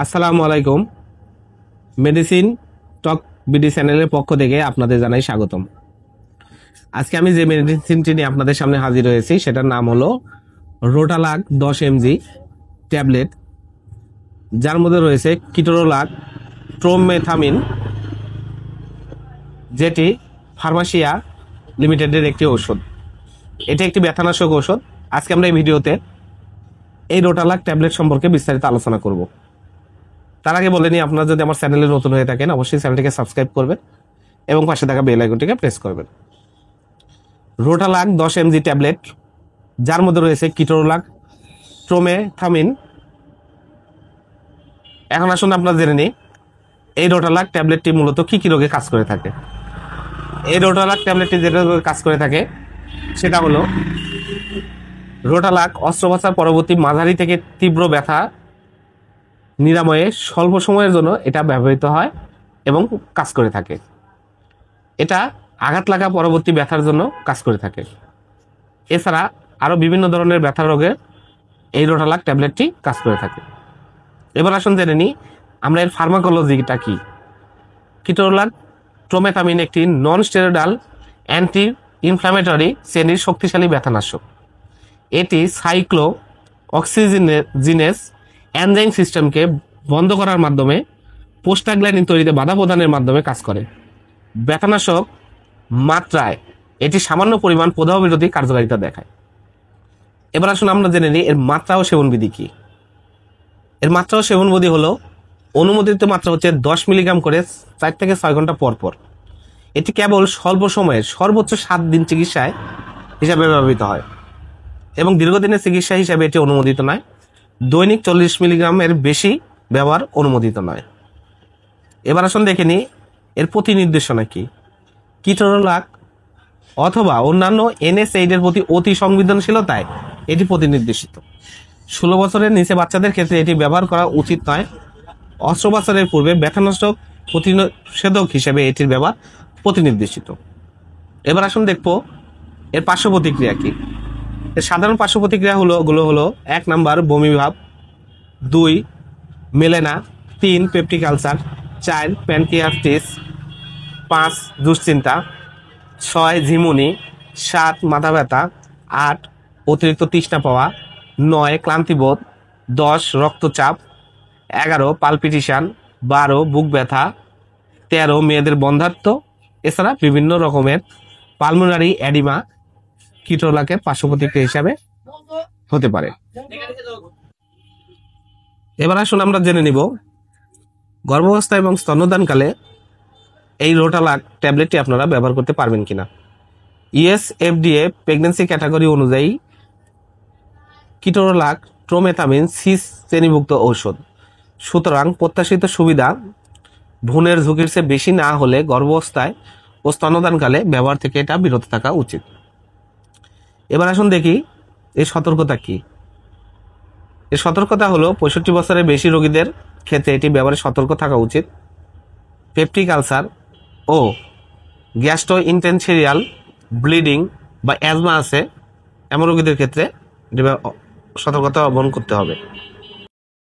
আসসালামু আলাইকুম। মেডিসিন টক বিডি চ্যানেলের পক্ষ থেকে আপনাদের জানাই স্বাগতম। আজকে আমি যে মেডিসিনটি নিয়ে আপনাদের সামনে হাজির হয়েছি সেটার নাম হলো রোটালাক 10 mg ট্যাবলেট, যার মধ্যে রয়েছে কিটোরোলাক ট্রোমেথামিন, যেটি ফার্মাসিয়া লিমিটেডের একটি ঔষধ। এটি একটি ব্যথানাশক ঔষধ। আজকে আমরা এই ভিডিওতে এই রোটালাক ট্যাবলেট সম্পর্কে বিস্তারিত আলোচনা করব। তার আগে বলে নিই, আপনারা যদি আমার চ্যানেলে নতুন হয়ে থাকেন অবশ্যই চ্যানেলটিকে সাবস্ক্রাইব করবেন এবং পাশে থাকা বেল আইকনটিকে প্রেস করবেন। রোটালাক 10 mg ট্যাবলেট, যার মধ্যে রয়েছে কিটোরোলাক ট্রোমেথামিন। এখন আসুন আমরা জেনে নিই এই রোটালাক ট্যাবলেটটি মূলত কি কি রোগে কাজ করে থাকে। এই রোটালাক ট্যাবলেটটি যেটা রোগে কাজ করে থাকে সেটা হলো রোটালাক অস্ত্রোপচার পরবর্তী মাঝারি থেকে তীব্র ব্যথা নিরাময়ে স্বল্প সময়ের জন্য এটা ব্যবহৃত হয় এবং কাজ করে থাকে। এটা আঘাত লাগা পরবর্তী ব্যথার জন্য কাজ করে থাকে। এছাড়া আরও বিভিন্ন ধরনের ব্যথা রোগে এই রোটালাক ট্যাবলেটটি কাজ করে থাকে। এবার আসুন জেনে নিই আমরা এর ফার্মাকোলজিটা কি। কিটোরোলাক ট্রোমেথামিন একটি নন স্টেরয়েডাল অ্যান্টি ইনফ্ল্যামেটরি শ্রেণীর শক্তিশালী ব্যথানাশক। এটি সাইক্লো অক্সিজিনেস এনজাইম সিস্টেমকে বন্ধ করার মাধ্যমে প্রোস্টাগ্ল্যান্ডিন তৈরিতে বাধা প্রদানের মাধ্যমে কাজ করে। ব্যথানাশক মাত্রায় এটি সামান্য পরিমাণ প্রদাহ বিরোধী কার্যকারিতা দেখায়। এবার আসুন আমরা জেনে নিই এর মাত্রা ও সেবনবিধি কি। এর মাত্রা ও সেবনবিধি হলো অনুমোদিত মাত্রা হচ্ছে 10 মিলিগ্রাম করে 4 থেকে 6 ঘন্টা পর পর। এটি কেবল স্বল্প সময়ের সর্বোচ্চ 7 দিন চিকিৎসায় হিসাবে ব্যবহৃত হয় এবং দীর্ঘদিনের চিকিৎসা হিসাবে এটি অনুমোদিত নয়। দৈনিক 40 মিলিগ্রামের বেশি ব্যবহার অনুমোদিত নয়। এবার আসুন দেখে নিই এর প্রতি নির্দেশনা কি। কিটোরোলাক অথবা অন্যান্য এনএসএইডের প্রতি অতি সংবেদনশীলতায় এটি প্রতিনির্দেশিত। 16 বছরের নিচে বাচ্চাদের ক্ষেত্রে এটি ব্যবহার করা উচিত নয়। অস্ত্রোপচারের পূর্বে ব্যথানাশক প্রতিষেধক হিসেবে এটির ব্যবহার প্রতিনির্দেশিত। এবার আসুন দেখব এর পার্শ্ব প্রতিক্রিয়া কি। এর সাধারণ পার্শ্ব প্রতিক্রিয়া হলো 1 নাম্বার বমি ভাব, 2 মেলেনা, 3 পেপটিক আলসার, 4 প্যানক্রিয়াটিস, 5 দুশ্চিন্তা, 6 ঝিমুনি, 7 মাথা ব্যথা, 8 অতিরিক্ত তৃষ্ণা পাওয়া, 9 ক্লান্তিবোধ, 10 রক্তচাপ, 11 পালপিটিশন, 12 বুক ব্যথা, 13 মেয়েদের বন্ধ্যাত্ব। এছাড়া বিভিন্ন রকমের পালমোনারি এডিমা কিটোরোলাকের পার্শ্ব প্রতিক্রিয়া হিসাবে হতে পারে। এবার আসুন আমরা জেনে নিব গর্ভাবস্থা এবং স্তন্যদানকালে এই রোটালাক ট্যাবলেটটি আপনারা ব্যবহার করতে পারবেন কিনা। FDA প্রেগন্যান্সি ক্যাটাগরি অনুযায়ী কিটোরোলাক ট্রোমেথামিন সি শ্রেণীভুক্ত ঔষধ। সুতরাং প্রত্যাশিত সুবিধা ভ্রূণের ঝুঁকির চেয়ে বেশি না হলে গর্ভাবস্থায় ও স্তন্যদানকালে ব্যবহার থেকে এটা বিরত থাকা উচিত। এবার আসুন দেখি এর সতর্কতা কি। এর সতর্কতা হলো 65 বছরের বেশি রোগীদের ক্ষেত্রে এটি ব্যবহারে সতর্ক থাকা উচিত। পেপটিক আলসার ও গ্যাস্ট্রোইন্টেস্টাইনাল ব্লিডিং বা অ্যাজমা আছে এমন রোগীদের ক্ষেত্রে সতর্কতা অবলম্বন করতে হবে।